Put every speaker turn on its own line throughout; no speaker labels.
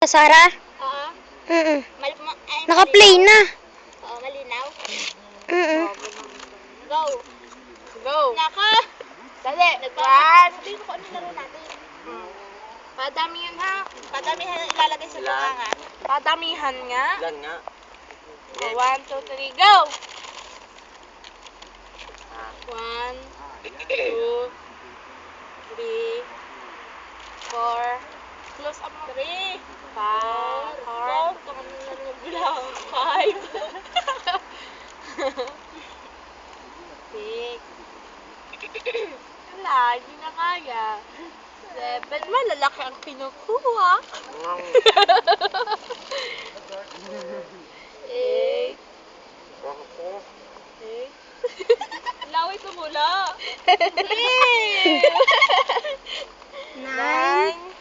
Sarah?
Oo.
Naka-play na.
Oo, malinaw.
Go! Go!
Naka!
Dali!
One! Sabihin mo kung ano laro natin. Padamihan ha. Padamihan ang ilalagay sa bunganga.
Padamihan nga.
Ilan nga?
1, 2, 3, go! 1, 2, 3, 4, close up mo.
3,
5,
4, kung ano na bilang 5, 6,
wala, hindi na kaya. 7, malalaki ang kinukuha. 8, 8, laway tumula. 9,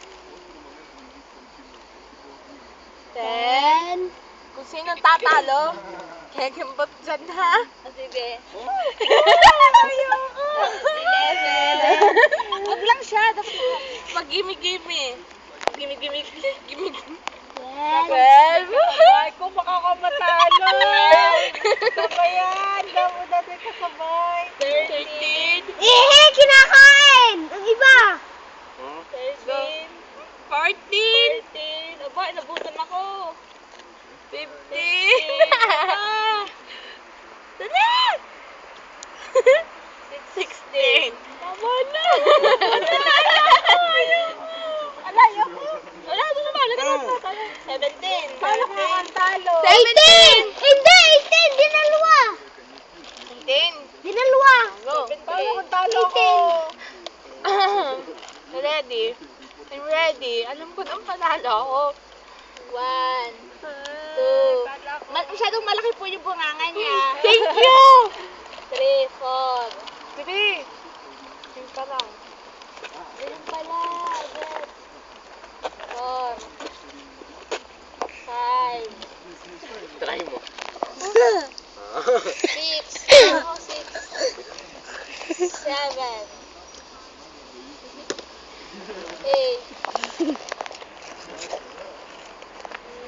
10, kung sino tatalo, kekimbot dyan ha.
sige.
Ayoko.
11. Wag lang siya. Dapat
Mag-gimme-gimme.
gimig-gimig.
Gimme-gimme.
12.
12.
Ay, kung makakamatalo. Sabayan. Damo natin kasabay. 13.
13.
Kinakain! Ang iba!
13.
14.
14. Aba, inabutan ako.
15.
Dali!
16.
Tama na.
Alayo ko.
Wala, ito naman. 17.
Paano ka nakantalo?
18! Hindi! 18! Dinalawa!
18.
Dinalawa!
Go.
Paano
kung talo
ko?
Ready? I'm ready. Alam ko nang panalo ako.
1, 2. Masyadong malaki po yung bunganga niya.
Thank you!
3, 4.
3. Yun pa lang.
Ganyan pala. 4. 5.
Try mo.
6. Ako, 6. 7. 8.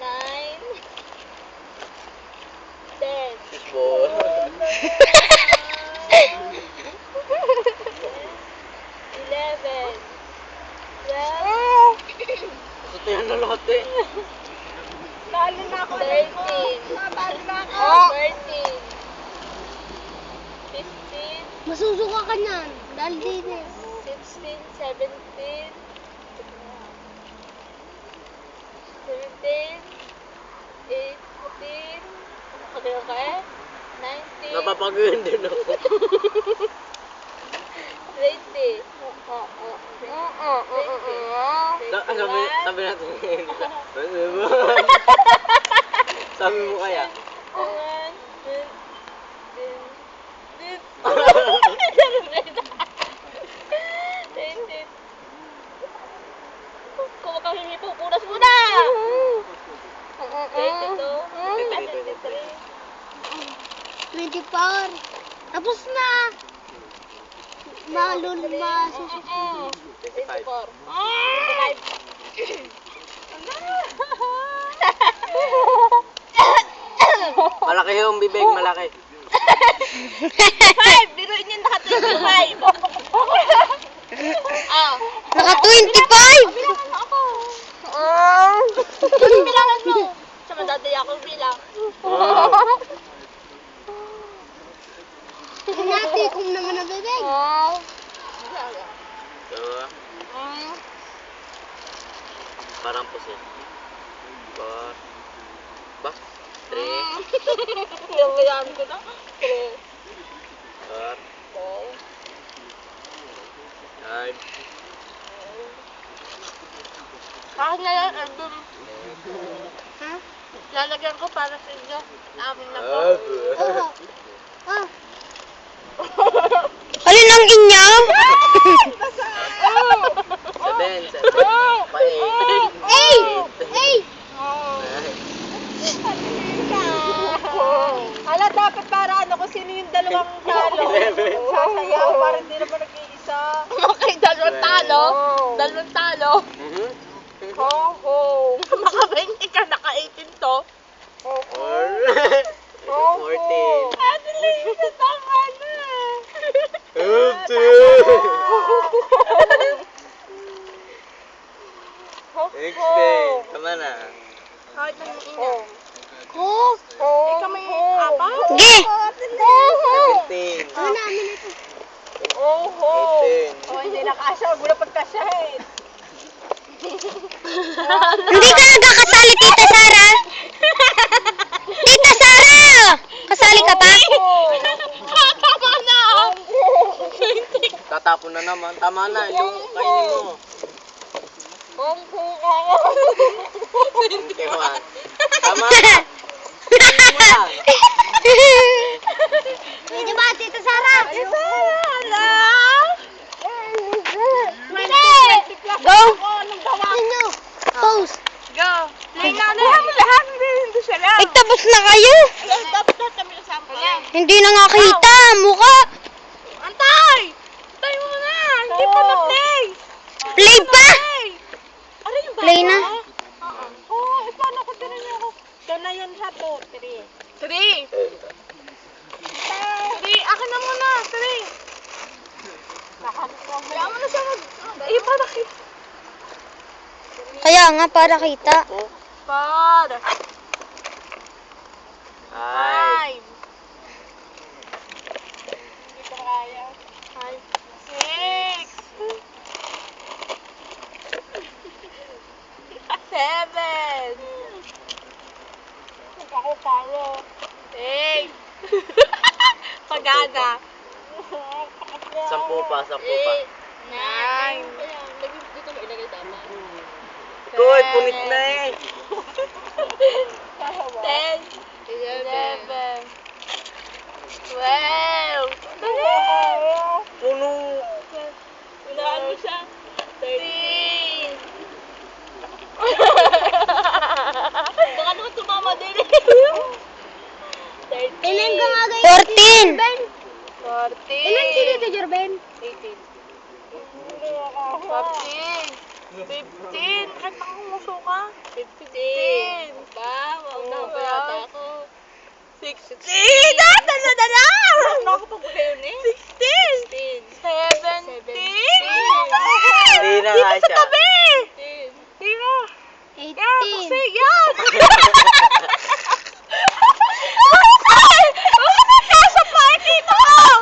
9. 10.
Fishball.
11. 12.
Gusto yan na lahat eh.
Talo na ako.
13.
Talo na ako.
14. 15.
Masusuka ka niyan. Dahil din eh.
16, 17, 17, 18, okay, 19,
Napapagawin din ako.
20,
Sabi natin ngayon. Sabi mo kaya?
20. Kung kang hindi pupunas muna! 22,
24. Tapos na! Masusunod.
24, 25.
Malaki yung bibig, malaki.
5! Biruin niya naka-25. Ah.
Naka-25!
Bilangan mo ako. Ano bilangan mo? Sa madadaya akong bilang.
Hinati kung naman nabibig.
Dalawa. Parang pusin. 4. Ba? 3.
Nabayaan ko na. 3,
4. 5.
Akin na yan, album.
Ha?
Lalagyan ko para sa inyo. Amin na po.
Ah. Alin ang inyam?
7. 7.
8!
Hala, dapat para ano kung sino yung dalawang talo. Sasayaw, para hindi naman nag-iisa. Okay, dalawang talo. Dalawang talo.
Mhm.
Ho, ho. Oh,
14.
Adeline, tama na.
16. Tama na.
Kahit lang yung ina.
Cook.
Ikaw may apat?
Sige.
17.
Ano namin ito?
Oho.
18.
Oh, hindi na kasya. Huwag mo na pagkasyahin.
Hindi ka nagkakasali, Tita Sara? Tita Sara! Kasali ka pa?
Tama na.
Tatapon na naman. Tama na. Yung kainin mo. 21. Tama na. Kainin mo na.
Hindi ba, Tita Sara?
Wala.
Go! Inyo. Pose.
Go. Play na lahat. Hindi siya lang.
Ay, tapos na kayo.
Dapat kami kasama.
Hindi na nga kita. Mukha.
Antay! Antay mo na! Hindi pa na-play!
Play pa.
Ano yung
Play na.
Oh, paano ko tinan ako? Ito na yun ha, 2, 3.
3! 3! Akin na muna! 3! Kaya mo na siya mag... Eh, para kita.
Kaya nga, para kita.
Para.
5.
5. Hindi ko kaya. 6. 7. Ako paro. 8. Pagana.
10 pa. 10 pa.
9.
Dito mo ilagay tama.
Ikoy, punit na eh.
10. 11. 12.
Puno.
Unahan mo siya. 13. Baka naman tumama din eh. 13.
Ilan ka nga 14.
14.
Ilan si Tito Jorben?
18. 15. 15. Kahit nakakumuso ka. 15.
Wag na pa yata ako.
16. Dala! Nakakapag-uli yun eh. 16.